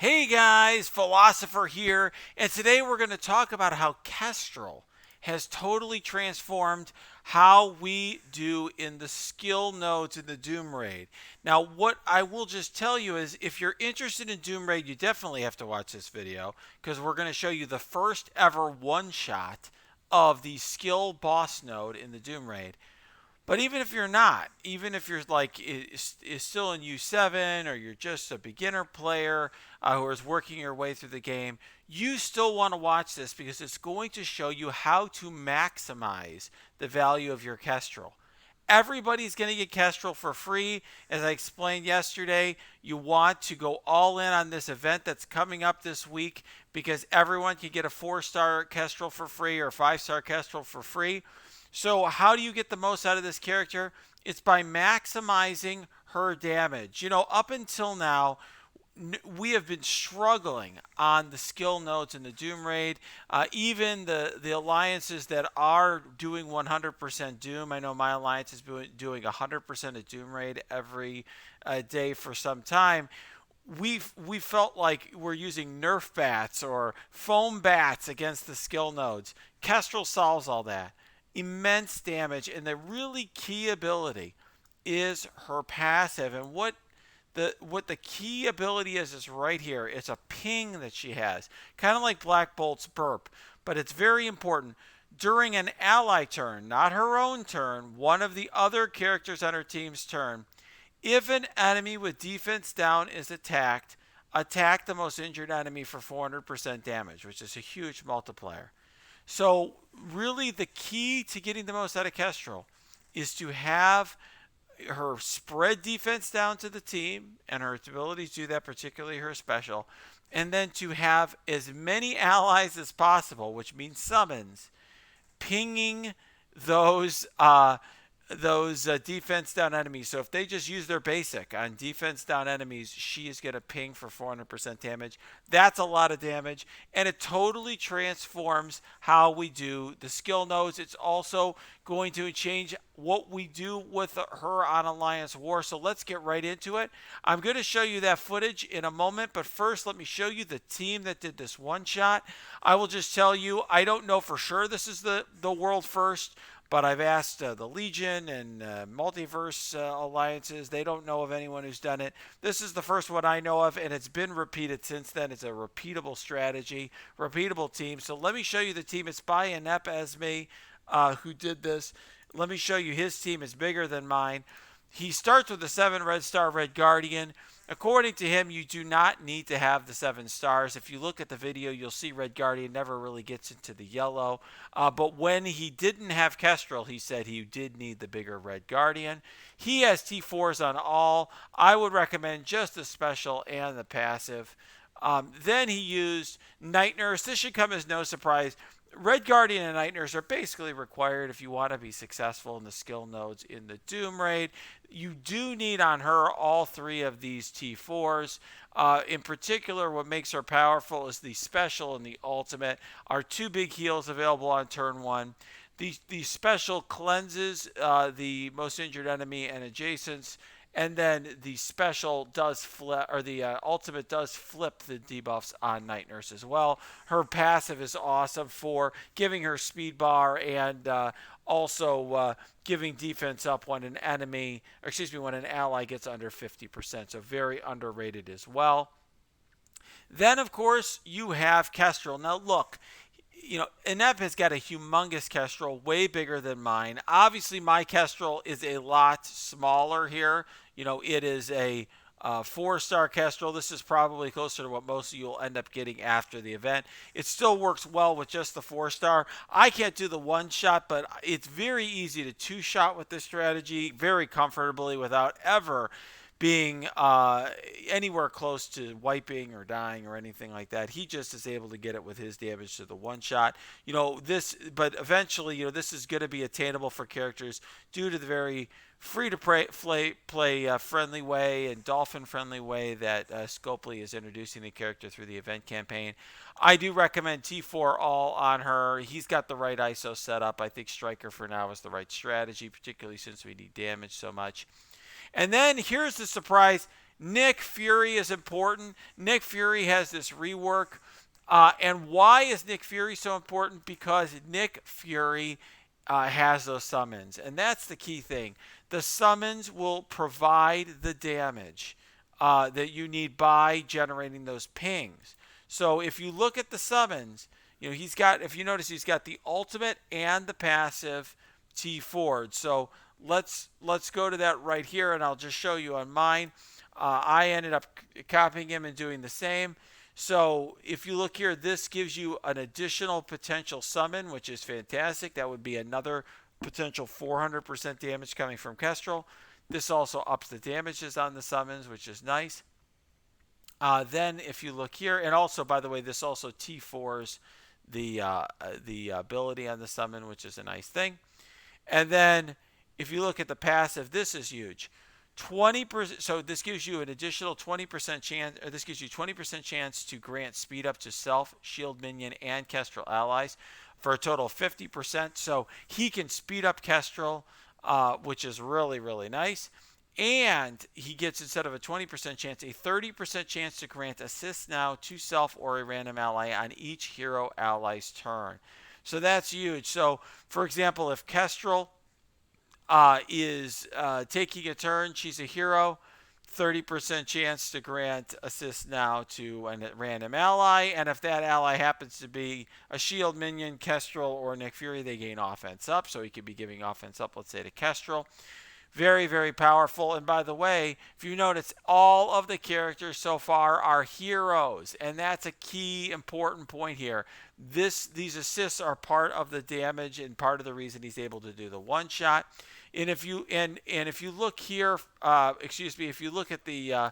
Hey guys, Philosopher here, and today we're going to talk about how Kestrel has totally transformed how we do in the skill nodes in the Doom Raid. Now, what I will just tell you is if you're interested in Doom Raid, you definitely have to watch this video because we're going to show you the first ever one shot of the skill boss node in the Doom Raid. But even if you're not, even if you're like is still in U7 or you're just a beginner player who is working your way through the game, you still want to watch this because it's going to show you how to maximize the value of your Kestrel. Everybody's going to get Kestrel for free. As I explained yesterday, you want to go all in on this event that's coming up this week because everyone can get a 4-star Kestrel for free or 5-star Kestrel for free. So how do you get the most out of this character? It's by maximizing her damage. Up until now, we have been struggling on the skill nodes in the Doom Raid. Even the alliances that are doing 100% Doom. I know my alliance is doing 100% of Doom Raid every day for some time. We felt like we're using Nerf bats or foam bats against the skill nodes. Kestrel solves all that. Immense damage, and the really key ability is her passive. And what the key ability is right here. It's a ping that she has, kind of like Black Bolt's burp, but it's very important. During an ally turn, not her own turn, one of the other characters on her team's turn, if an enemy with defense down is attacked, attack the most injured enemy for 400% damage, which is a huge multiplier. So really the key to getting the most out of Kestrel is to have her spread defense down to the team and her ability to do that, particularly her special, and then to have as many allies as possible, which means summons, pinging those defense down enemies. So if they just use their basic on defense down enemies, she is going to ping for 400% damage. That's a lot of damage, and it totally transforms how we do the skill nodes. It's also going to change what we do with her on Alliance War. So let's get right into it. I'm going to show you that footage in a moment, but first let me show you the team that did this one shot. I will just tell you, I don't know for sure this is the world first, but I've asked the Legion and Multiverse alliances. They don't know of anyone who's done it. This is the first one I know of, and it's been repeated since then. It's a repeatable strategy, repeatable team. So let me show you the team. It's by Inep Esme who did this. Let me show you his team. It's bigger than mine. He starts with the 7 Red Star Red Guardian. According to him, you do not need to have the 7 stars. If you look at the video, you'll see Red Guardian never really gets into the yellow. But when he didn't have Kestrel, he said he did need the bigger Red Guardian. He has T4s on all. I would recommend just the special and the passive. Then he used Night Nurse. This should come as no surprise. Red Guardian and Night Nurse are basically required if you want to be successful in the skill nodes in the Doom Raid. You do need on her all 3 of these T4s. In particular, what makes her powerful is the special and the ultimate are 2 big heals available on turn 1. The special cleanses the most injured enemy and adjacents. And then the special does flip, or the ultimate does flip the debuffs on Night Nurse as well. Her passive is awesome for giving her speed bar and also giving defense up when an when an ally gets under 50%. So very underrated as well. Then, of course, you have Kestrel. Now, look, Inep has got a humongous Kestrel, way bigger than mine. Obviously, my Kestrel is a lot smaller here. It is a 4-star Kestrel. This is probably closer to what most of you will end up getting after the event. It still works well with just the 4-star. I can't do the 1-shot, but it's very easy to 2-shot with this strategy very comfortably without ever being anywhere close to wiping or dying or anything like that. He just is able to get it with his damage to the 1-shot. But eventually, this is going to be attainable for characters due to the very free-to-play friendly way and dolphin-friendly way that Scopely is introducing the character through the event campaign. I do recommend T4 all on her. He's got the right ISO setup. I think Striker for now is the right strategy, particularly since we need damage so much. And then here's the surprise. Nick Fury is important. Nick Fury has this rework. And why is Nick Fury so important? Because Nick Fury has those summons. And that's the key thing. The summons will provide the damage that you need by generating those pings. So if you look at the summons, he's got, if you notice, he's got the ultimate and the passive T Ford. So let's go to that right here, and I'll just show you on mine. I ended up copying him and doing the same. So if you look here, this gives you an additional potential summon, which is fantastic. That would be another potential 400% damage coming from Kestrel. This also ups the damages on the summons, which is nice. Then if you look here, and also, by the way, this also T4s the ability on the summon, which is a nice thing. And then if you look at the passive, this is huge. 20%. So this gives you an additional 20% chance, or this gives you 20% chance to grant speed up to self, shield minion, and Kestrel allies for a total of 50%. So he can speed up Kestrel, which is really, really nice. And he gets, instead of a 20% chance, a 30% chance to grant assist now to self or a random ally on each hero ally's turn. So that's huge. So, for example, if Kestrel is taking a turn, she's a hero, 30% chance to grant assist now to a random ally. And if that ally happens to be a shield minion, Kestrel, or Nick Fury, they gain offense up. So he could be giving offense up, let's say, to Kestrel. Very, very powerful. And by the way, if you notice, all of the characters so far are heroes. And that's a key important point here. These assists are part of the damage and part of the reason he's able to do the one shot. And if you if you look here, if you look at the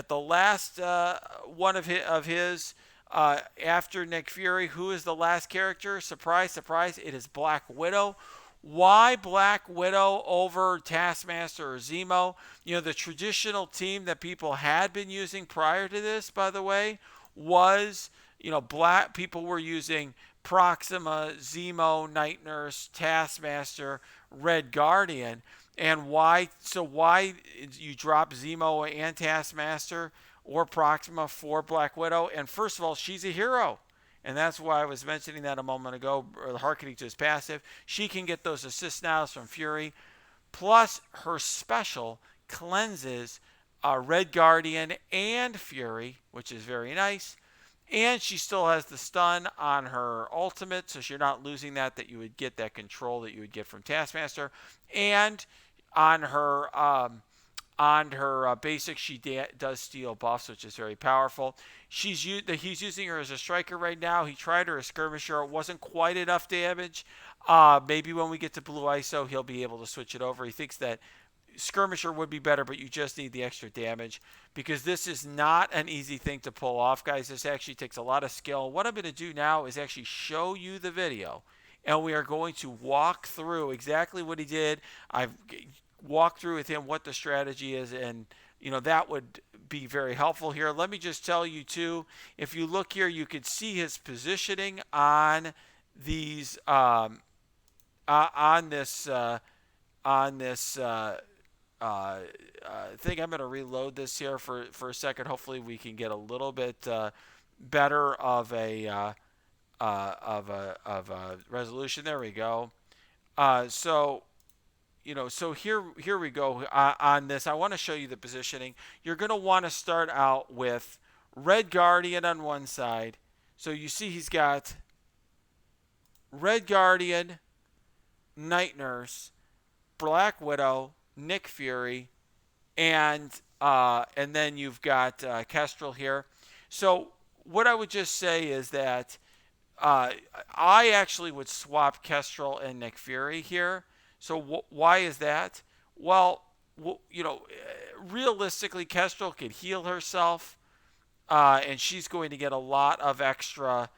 last one of his after Nick Fury, who is the last character? Surprise, surprise! It is Black Widow. Why Black Widow over Taskmaster or Zemo? The traditional team that people had been using prior to this, by the way, was, black people were using Proxima, Zemo, Night Nurse, Taskmaster, Red Guardian. And why? So why you drop Zemo and Taskmaster or Proxima for Black Widow? And first of all, she's a hero. And that's why I was mentioning that a moment ago, or hearkening to his passive. She can get those assist nows from Fury. Plus, her special cleanses Red Guardian and Fury, which is very nice. And she still has the stun on her ultimate, so you're not losing that you would get that control that you would get from Taskmaster. And on her basic, she does steal buffs, which is very powerful. He's using her as a striker right now. He tried her as skirmisher. It wasn't quite enough damage. Maybe when we get to Blue ISO, he'll be able to switch it over. He thinks that skirmisher would be better, but you just need the extra damage, because this is not an easy thing to pull off, guys. This actually takes a lot of skill. What I'm going to do now is actually show you the video, and we are going to walk through exactly what he did. I've walked through with him what the strategy is, and that would be very helpful here. Let me just tell you too, if you look here, you can see his positioning on these on this thing. I'm going to reload this here for a second. Hopefully we can get a little bit better of a resolution. There we go. So here we go on this. I want to show you the positioning. You're going to want to start out with Red Guardian on one side. So you see he's got Red Guardian, Night Nurse, Black Widow, Nick Fury, and then you've got Kestrel here. So what I would just say is that I actually would swap Kestrel and Nick Fury here. So why is that? Well, realistically, Kestrel could heal herself, and she's going to get a lot of extra.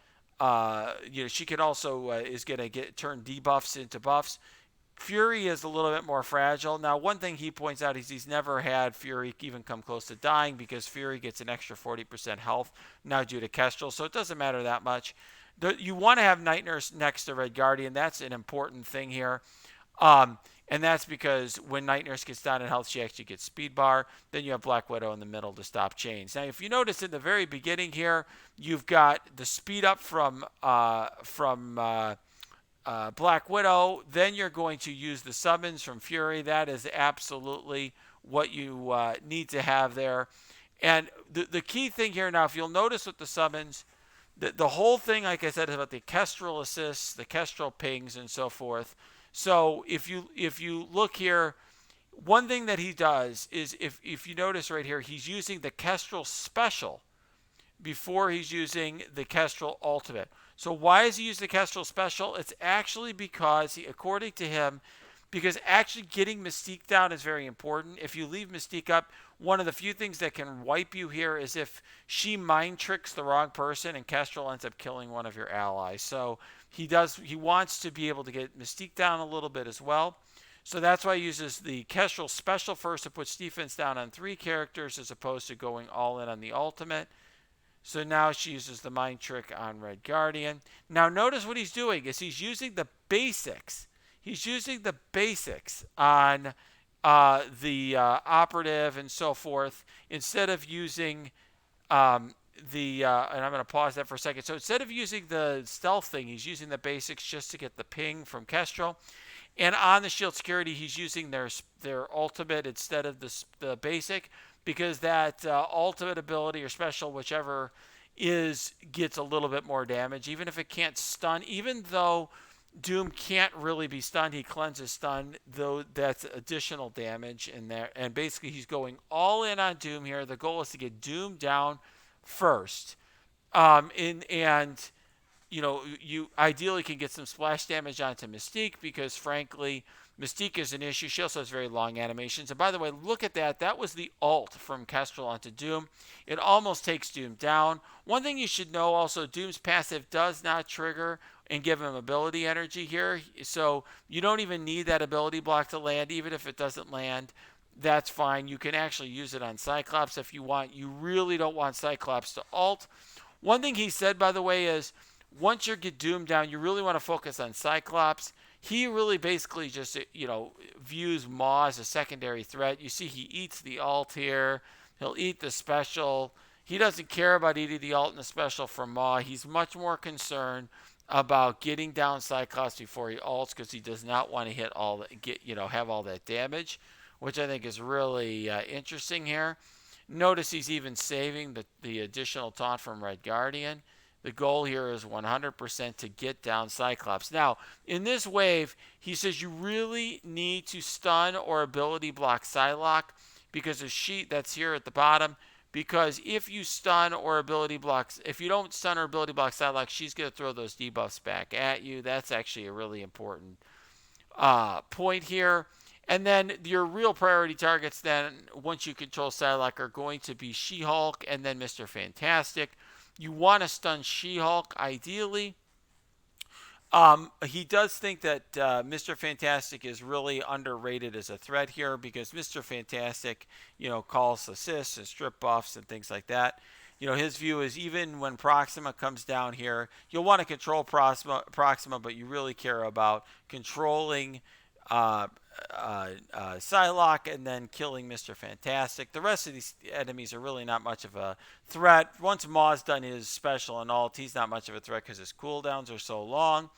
She can also is going to turn debuffs into buffs. Fury is a little bit more fragile. Now, one thing he points out is he's never had Fury even come close to dying, because Fury gets an extra 40% health now due to Kestrel, so it doesn't matter that much. You want to have Night Nurse next to Red Guardian. That's an important thing here. And that's because when Night Nurse gets down in health, she actually gets speed bar. Then you have Black Widow in the middle to stop chains. Now, if you notice in the very beginning here, you've got the speed up from Black Widow. Then you're going to use the summons from Fury. That is absolutely what you need to have there. And the key thing here now, if you'll notice with the summons, the whole thing, like I said, is about the Kestrel assists, the Kestrel pings, and so forth. So if you look here, one thing that he does is if you notice right here, he's using the Kestrel special before he's using the Kestrel Ultimate. So why is he using the Kestrel Special? It's actually because according to him, because actually getting Mystique down is very important. If you leave Mystique up, one of the few things that can wipe you here is if she mind tricks the wrong person and Kestrel ends up killing one of your allies. So he wants to be able to get Mystique down a little bit as well. So that's why he uses the Kestrel Special first to put defense down on 3 characters as opposed to going all in on the ultimate. So now she uses the mind trick on Red Guardian. Now notice what he's doing is he's using the basics. He's using the basics on the operative and so forth instead of using and I'm going to pause that for a second. So instead of using the stealth thing, he's using the basics just to get the ping from Kestrel. And on the shield security, he's using their ultimate instead of the basic because that ultimate ability or special, whichever gets a little bit more damage, even if it can't stun. Even though Doom can't really be stunned, he cleanses stun, though that's additional damage in there. And basically, he's going all in on Doom here. The goal is to get Doom down first. And you ideally can get some splash damage onto Mystique because, frankly, Mystique is an issue. She also has very long animations. And by the way, look at that. That was the ult from Kestrel onto Doom. It almost takes Doom down. One thing you should know also, Doom's passive does not trigger and give him ability energy here. So you don't even need that ability block to land. Even if it doesn't land, that's fine. You can actually use it on Cyclops if you want. You really don't want Cyclops to ult. One thing he said, by the way, is once you get Doom down, you really want to focus on Cyclops. He really basically just, views Maw as a secondary threat. You see he eats the ult here. He'll eat the special. He doesn't care about eating the ult and the special from Maw. He's much more concerned about getting down Cyclops before he ults because he does not want to have all that damage, which I think is really interesting here. Notice he's even saving the additional taunt from Red Guardian. The goal here is 100% to get down Cyclops. Now, in this wave, he says you really need to stun or ability block Psylocke because of sheet that's here at the bottom. Because if you stun or ability blocks, if you don't stun or ability block Psylocke, she's going to throw those debuffs back at you. That's actually a really important point here. And then your real priority targets then, once you control Psylocke, are going to be She-Hulk and then Mr. Fantastic. You want to stun She-Hulk, ideally. He does think that Mr. Fantastic is really underrated as a threat here because Mr. Fantastic, calls assists and strip buffs and things like that. His view is even when Proxima comes down here, you'll want to control Proxima, but you really care about controlling Psylocke and then killing Mr. Fantastic. The rest of these enemies are really not much of a threat. Once Maw's done his special and ult, he's not much of a threat because his cooldowns are so long.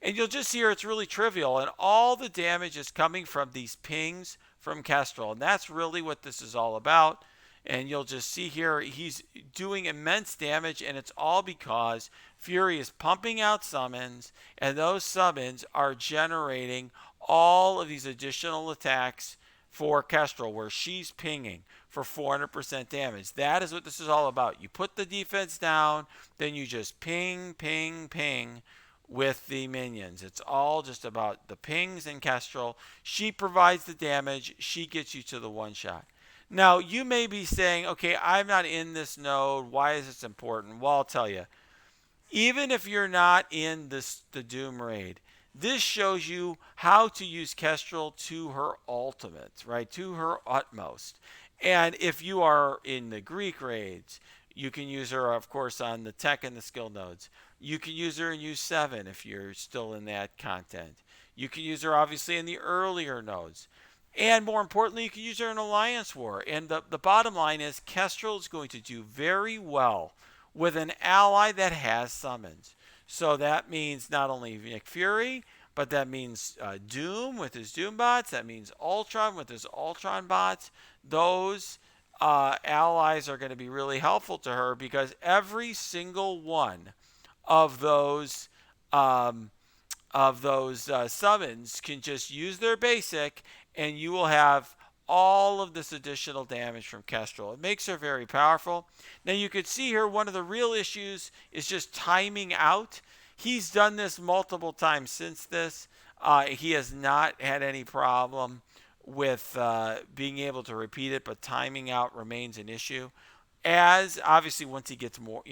And you'll just see here it's really trivial. And all the damage is coming from these pings from Kestrel. And that's really what this is all about. And you'll just see here he's doing immense damage. And it's all because Fury is pumping out summons. And those summons are generating all of these additional attacks for Kestrel where she's pinging for 400% damage. That is what this is all about. You put the defense down, then you just ping, ping, ping with the minions. It's all just about the pings and Kestrel. She provides the damage. She gets you to the one shot. Now, you may be saying, okay, I'm not in this node. Why is this important? Well, I'll tell you. Even if you're not in the Doom raid, this shows you how to use Kestrel to her ultimate, right? To her utmost. And if you are in the Greek raids, you can use her, of course, on the tech and the skill nodes. You can use her in U7 if you're still in that content. You can use her obviously in the earlier nodes. And more importantly, you can use her in Alliance War. And the bottom line is Kestrel is going to do very well with an ally that has summons. So that means not only Nick Fury, but that means Doom with his Doom bots. That means Ultron with his Ultron bots. Those allies are going to be really helpful to her because every single one of those um, summons can just use their basic, and you will have all of this additional damage from Kestrel. It makes her very powerful. Now you could see here one of the real issues is just timing out. He's done this multiple times since this. He has not had any problem with being able to repeat it, but timing out remains an issue. As obviously once he gets more,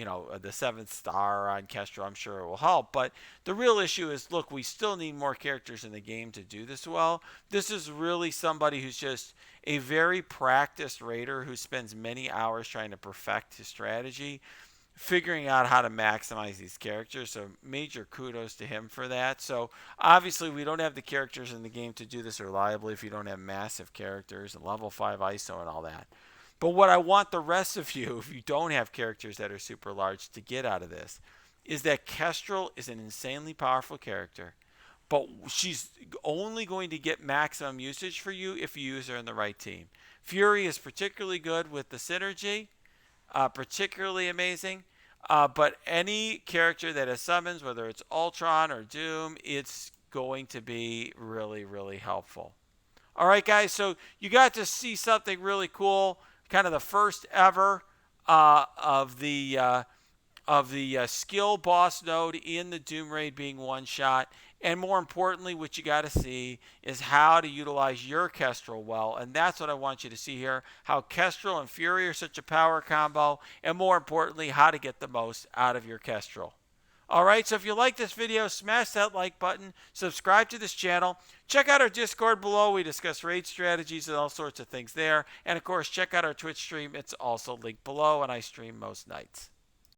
the seventh star on Kestrel, I'm sure it will help. But the real issue is, look, we still need more characters in the game to do this well. This is really somebody who's just a very practiced raider who spends many hours trying to perfect his strategy, figuring out how to maximize these characters. So major kudos to him for that. So obviously we don't have the characters in the game to do this reliably if you don't have massive characters and level 5 ISO and all that. But what I want the rest of you, if you don't have characters that are super large, to get out of this is that Kestrel is an insanely powerful character, but she's only going to get maximum usage for you if you use her in the right team. Fury is particularly good with the synergy, particularly amazing. But any character that has summons, whether it's Ultron or Doom, it's going to be really, really helpful. All right, guys, so you got to see something really cool, kind of the first ever of the skill boss node in the Doom Raid being one shot. And more importantly, what you got to see is how to utilize your Kestrel well. And that's what I want you to see here, how Kestrel and Fury are such a power combo. And more importantly, how to get the most out of your Kestrel. All right, so if you like this video, smash that like button, subscribe to this channel, check out our Discord below. We discuss raid strategies and all sorts of things there. And of course, check out our Twitch stream. It's also linked below, and I stream most nights.